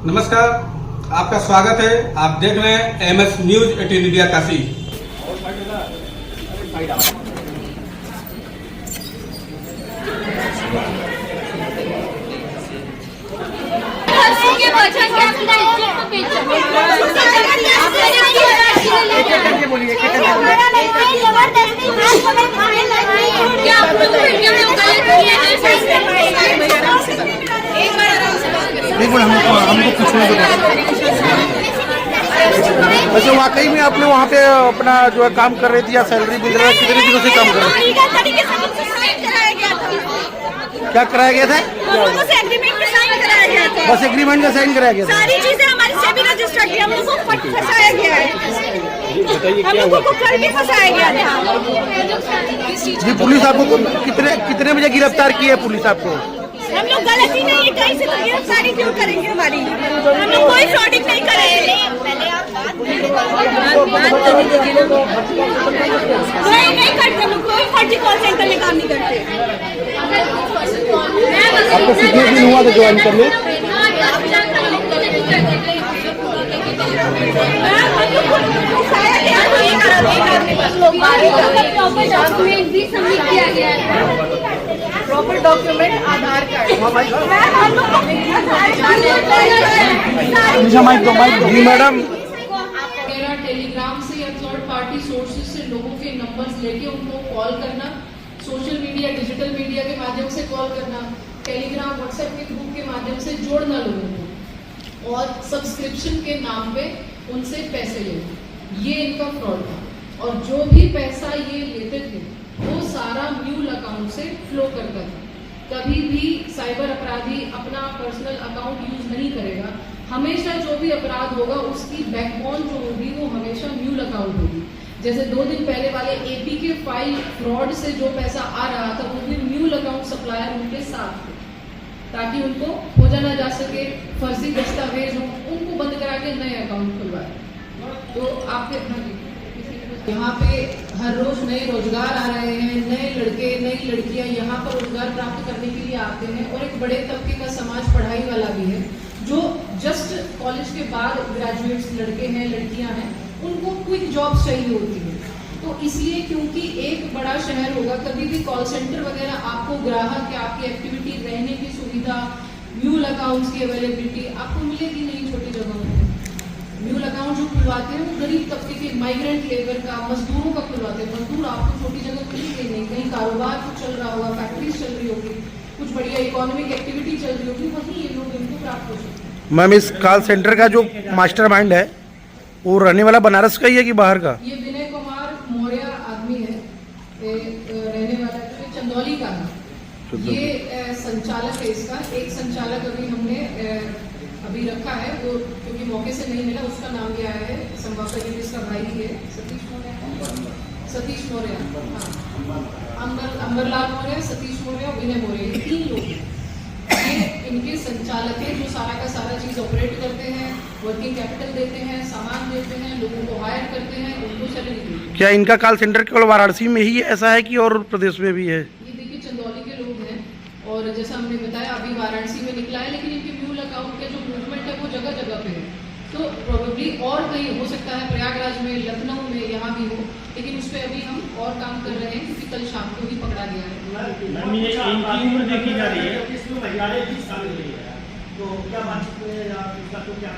नमस्कार, आपका स्वागत है। आप देख रहे हैं एमएस न्यूज 18 इंडिया काशी। हमको पूछने दो। वैसे वाकई में आपने वहाँ पे अपना जो है काम कर रही थी या सैलरी मिल रहा है, कितने दिनों से काम कर रहे थे? क्या कराया गया था? बस एग्रीमेंट का साइन कराया गया था। सारी चीजें हमारी सेबी रजिस्टर्ड थी, हम लोग को फंसाया गया है। हम लोगों को कल भी फंसाया गया था। जी, पुलिस आपको कितने बजे गिरफ्तार की है पुलिस आपको? हम लोग गलती नहीं, कहीं से तो गिरफ्तारी क्यों करेंगे हमारी? हम लोग कोई फ्रॉडिंग नहीं करेंगे। नहीं करते लोग, कोई फर्जी कॉल सेंटर में काम नहीं करते। आपको कितने दिन हुआ था ज्वाइन करने? प्रॉपर डॉक्यूमेंट, आधार कार्ड। जी मैडम, टेलीग्राम से या थर्ड पार्टी सोर्सेज से लोगों के नंबर्स लेके उनको कॉल करना, सोशल मीडिया डिजिटल मीडिया के माध्यम से कॉल करना, टेलीग्राम व्हाट्सएप के ग्रुप के माध्यम से जोड़ना लोगों को और सब्सक्रिप्शन के नाम पे उनसे पैसे लेना, ये इनका फ्रॉड था। और जो भी पैसा ये लेते थे वो सारा म्यूल अकाउंट से फ्लो करता था। कभी भी साइबर अपराधी अपना पर्सनल अकाउंट यूज नहीं करेगा। हमेशा जो भी अपराध होगा उसकी बैकबोन जो होगी वो हमेशा म्यूल अकाउंट होगी। जैसे 2 दिन पहले वाले एपी के फाइल फ्रॉड से जो पैसा आ रहा था वो भी म्यूल अकाउंट सप्लायर उनके साथ थे, ताकि उनको खोजा ना जा सके, फर्जी दस्तावेज हो, उनको बंद करा के नए अकाउंट खुलवाए। तो आपके यहाँ पे हर रोज नए रोजगार आ रहे हैं, नए लड़के नई लड़कियां यहाँ पर रोजगार प्राप्त करने के लिए आते हैं और एक बड़े तबके का समाज पढ़ाई वाला भी है जो जस्ट कॉलेज के बाद ग्रेजुएट्स लड़के हैं लड़कियां हैं, उनको क्विक जॉब चाहिए होती है। तो इसलिए क्योंकि एक बड़ा शहर होगा, कभी भी कॉल सेंटर वगैरह आपको ग्राहक या आपकी एक्टिविटी, रहने की सुविधा, म्यूल अकाउंट्स की अवेलेबिलिटी आपको मिलेगी नहीं। छोटी जगहों में म्यूल अकाउंट जो खुलवाते हैं वो गरीब तबके के माइग्रेंट लेबर का, मजदूरों का खुलवाते हैं। मजदूर आपको छोटी जगह मिलेंगे नहीं, कहीं कारोबार कुछ चल रहा होगा, फैक्ट्रीज चल रही होगी, कुछ बढ़िया इकोनॉमिक एक्टिविटी चल रही होगी, वहीं ये लोग इनको प्राप्त हो सकते हैं। मैम इस कॉल सेंटर का जो मास्टरमाइंड है वो रहने वाला बनारस का ही है कि बाहर का? ये विनय कुमार मौर्य आदमी है, रहने वाला चंदौली का है। ये संचालक है इसका। एक संचालक अभी हमने अभी रखा है, वो क्योंकि मौके से नहीं मिला, उसका नाम भी आया है, संभवतः ये इसका भाई ही है, सतीश मौर्य, हाँ, अंबरलाल मौर्य, सतीश मौर्य, विनय मौर्य, ये 3 लोग ये इनके संचालक हैं जो सारा का सारा चीज ऑपरेट करते हैं, वर्किंग कैपिटल देते हैं, सामान देते हैं, लोगों को हायर करते हैं, उनको सैलरी देते हैं। क्या इनका कॉल सेंटर केवल वाराणसी में ही ऐसा है कि और प्रदेश में भी है? ये देखिए चंदौली के लोग हैं और जैसा हमने बताया अभी वाराणसी में निकला है, लेकिन इनके म्यूल अकाउंट के जो मूवमेंट है वो जगह जगह पे है। तो प्रोबेबली और कहीं हो सकता है, प्रयागराज में, लखनऊ में, यहाँ भी हो, लेकिन उस पर अभी हम और काम कर रहे हैं क्योंकि कल शाम को ही पकड़ा गया है। इनकी उम्र देखी जा रही है, इसमें महिलाएं 20 साल की है, तो क्या बातचीत में या इसका तो क्या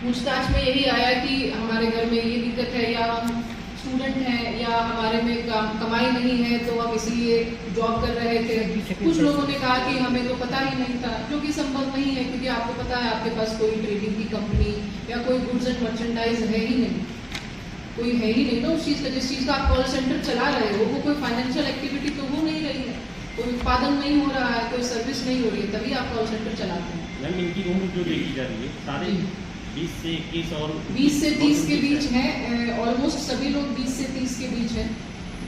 पूछताछ में यही आया कि हमारे घर में ये दिक्कत है, या हम स्टूडेंट हैं, या हमारे में कमाई नहीं है तो हम इसलिए जॉब कर रहे थे। कुछ लोगों ने कहा कि हमें तो पता ही नहीं था, जो कि संभव नहीं है क्योंकि आपको पता है आपके पास कोई ट्रेडिंग की कंपनी या कोई गुड्स एंड मर्चेंडाइज है ही नहीं, कोई है ही नहीं। तो उस चीज़ का, जिस चीज़ का आप कॉल सेंटर चला रहे हो वो कोई फाइनेंशियल एक्टिविटी तो हो नहीं रही है, कोई उत्पादन नहीं हो रहा है, कोई सर्विस नहीं हो रही है, तभी आप कॉल सेंटर चलाते हैं। मैम इनकी उम्र जो देखी जा रही है सारे 20 से 21 और 20 से 30 के बीच है, ऑलमोस्ट सभी लोग 20 से 30 के बीच हैं।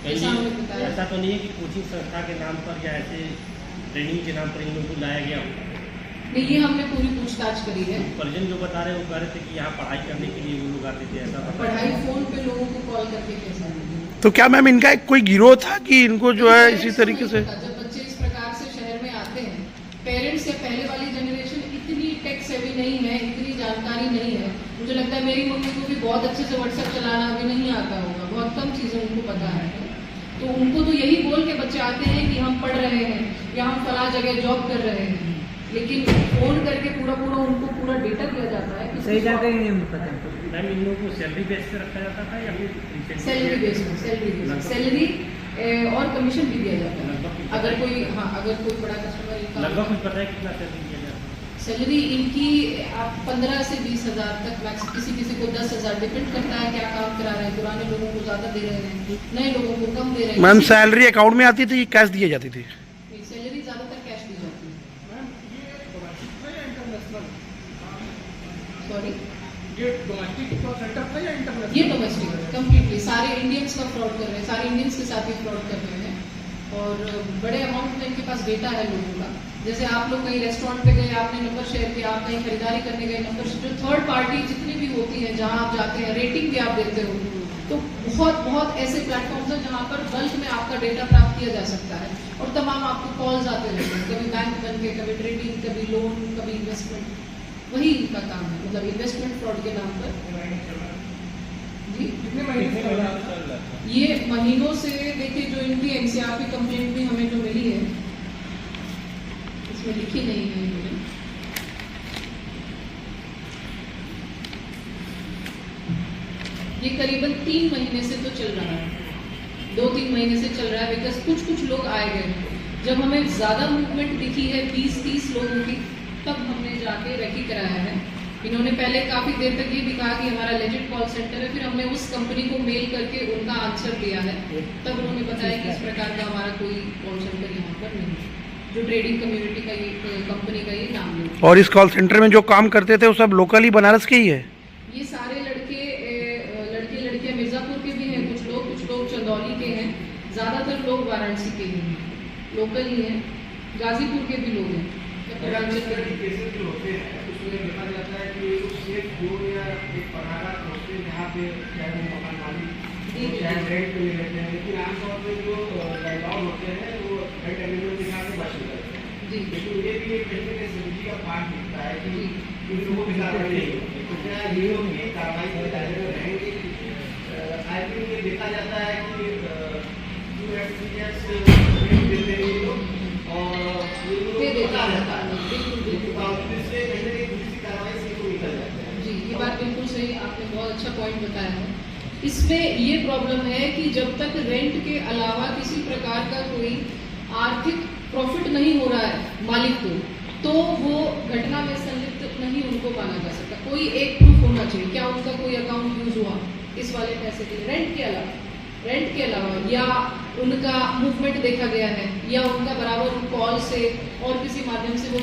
ऐसा तो नहीं है कि कोचिंग संस्था के नाम पर या ऐसे ट्रेनिंग के नाम पर इन लोगों को लाया गया हो? नहीं, ये हमने पूरी पूछताछ करी है। परिजन जो बता रहे हैं वो कह रहे थे कि यहाँ पढ़ाई करने के लिए वो लोग आते थे, ऐसा पढ़ाई फोन पे लोगों को कॉल करके कैसा? तो क्या मैम इनका एक कोई गिरोह था कि इनको जो है इसी तरीके से? जब बच्चे इस प्रकार से शहर में आते हैं, पेरेंट्स या पहले वाली जनरेशन इतनी टेक सेवी नहीं है, इतनी जानकारी नहीं है। मुझे लगता है मेरी मम्मी को भी बहुत अच्छे से व्हाट्सएप चलाना अभी नहीं आता होगा, बहुत कम चीज़ें उनको पता है। तो उनको तो यही बोल के बच्चे आते हैं कि हम पढ़ रहे हैं या हम फला जगह जॉब कर रहे हैं, लेकिन फोन करके पूरा उनको पूरा डेटा दिया जाता है। सही जानकारी नहीं पता। मैम इन लोगों को सैलरी बेस पे रखा जाता था या फिर सैलरी बेस पे सैलरी और कमीशन भी दिया जाता है। अगर कोई बड़ा कस्टमर लगभग कुछ पता है कितना सैलरी दिया जाता है? सैलरी इनकी आप 15 से 20 हज़ार तक मैक्स, किसी को 10 हज़ार, डिपेंड करता है क्या काम करा रहे हैं। पुराने लोगों को ज़्यादा दे रहे हैं, नए लोगों को कम दे रहे हैं। मैम सैलरी अकाउंट में आती थी, कैश दी जाती थी? सैलरी ज़्यादातर कैश दी जाती है। सॉरी, ये डोमेस्टिक सेटअप था या इंटरनेशनल? ये डोमेस्टिक कम्प्लीटली सारे इंडियंस का फ्रॉड कर रहे हैं, सारे इंडियंस के साथ ही फ्रॉड कर रहे हैं। और बड़े अमाउंट में इनके पास डेटा है लोगों का। जैसे आप लोग कहीं रेस्टोरेंट पे गए, आपने नंबर शेयर किया, आप कहीं खरीदारी करने गए, नंबर, जो थर्ड पार्टी जितनी भी होती है जहाँ आप जाते हैं, रेटिंग भी आप देते हो, तो बहुत ऐसे प्लेटफॉर्म्स हैं जहाँ पर बल्क में आपका डेटा प्राप्त किया जा सकता है। और तमाम आपको कॉल्स आते रहते हैं, कभी बैंक बन के, कभी ट्रेडिंग, कभी लोन, कभी इन्वेस्टमेंट। वही इनका काम है, मतलब इन्वेस्टमेंट फ्रॉड के नाम पर। जी, कितने महीने से चल रहा है? ये महीनों से। देखिए, जो इनकी एनसीआर की कंप्लेंट भी हमें जो मिली है, इसमें लिखी नहीं है इन्होंने। ये करीबन 3 महीने से तो चल रहा है, 2-3 महीने से चल रहा है। बिकॉज कुछ लोग आए गए, जब हमें ज़्यादा मूवमेंट दिखी है 20-30 लोगों की, तब हमने जाके रेकी कराया है। इन्होंने पहले काफ़ी देर तक ये भी कहा कि हमारा लेजिट कॉल सेंटर है, फिर हमने उस कंपनी को मेल करके उनका आंसर दिया है, तब उन्होंने बताया कि इस प्रकार का हमारा कोई कॉल सेंटर यहाँ पर नहीं है, जो ट्रेडिंग कम्युनिटी का ये कंपनी का ये नाम है। और इस कॉल सेंटर में जो काम करते थे वो सब लोकल ही बनारस के ही है? ये सारे लड़के लड़कियाँ मिर्ज़ापुर के भी हैं, कुछ लोग चंदौली के हैं, ज़्यादातर लोग वाराणसी के ही हैं, लोकल ही हैं, गाजीपुर के भी लोग हैं। केसेस जो होते हैं उसमें देखा जाता है कि एक जोन या एक पनारा होते हैं जहाँ पे चाहे वो मकान मालिक चाहे रेंट पे ले लेते हैं, लेकिन आमतौर पर जो लैंडलॉर्ड होते हैं वो रेंट एग्रीमेंट के साथ बात करते हैं। लेकिन ये भी एक तरीके से जिंदगी का पार्ट दिखता है कि इन लोगों के साथ नहीं होती, तो क्या ये लोग की कार्रवाई के दायरे में रहेंगे? आई थिंक ये देखा जाता है कि जो एक्सपीरियंस देते हैं ये लोग और ये देता रहता है। जी, ये बात बिल्कुल सही, आपने बहुत अच्छा पॉइंट बताया है। इसमें ये प्रॉब्लम है कि जब तक रेंट के अलावा किसी प्रकार का कोई आर्थिक प्रॉफिट नहीं हो रहा है मालिक को, तो वो घटना में संलिप्त नहीं उनको माना जा सकता। कोई एक प्रूफ होना चाहिए, क्या उनका कोई अकाउंट यूज हुआ इस वाले पैसे के लिए, रेंट के अलावा, या उनका मूवमेंट देखा गया है, या उनका बराबर कॉल से और किसी माध्यम से वो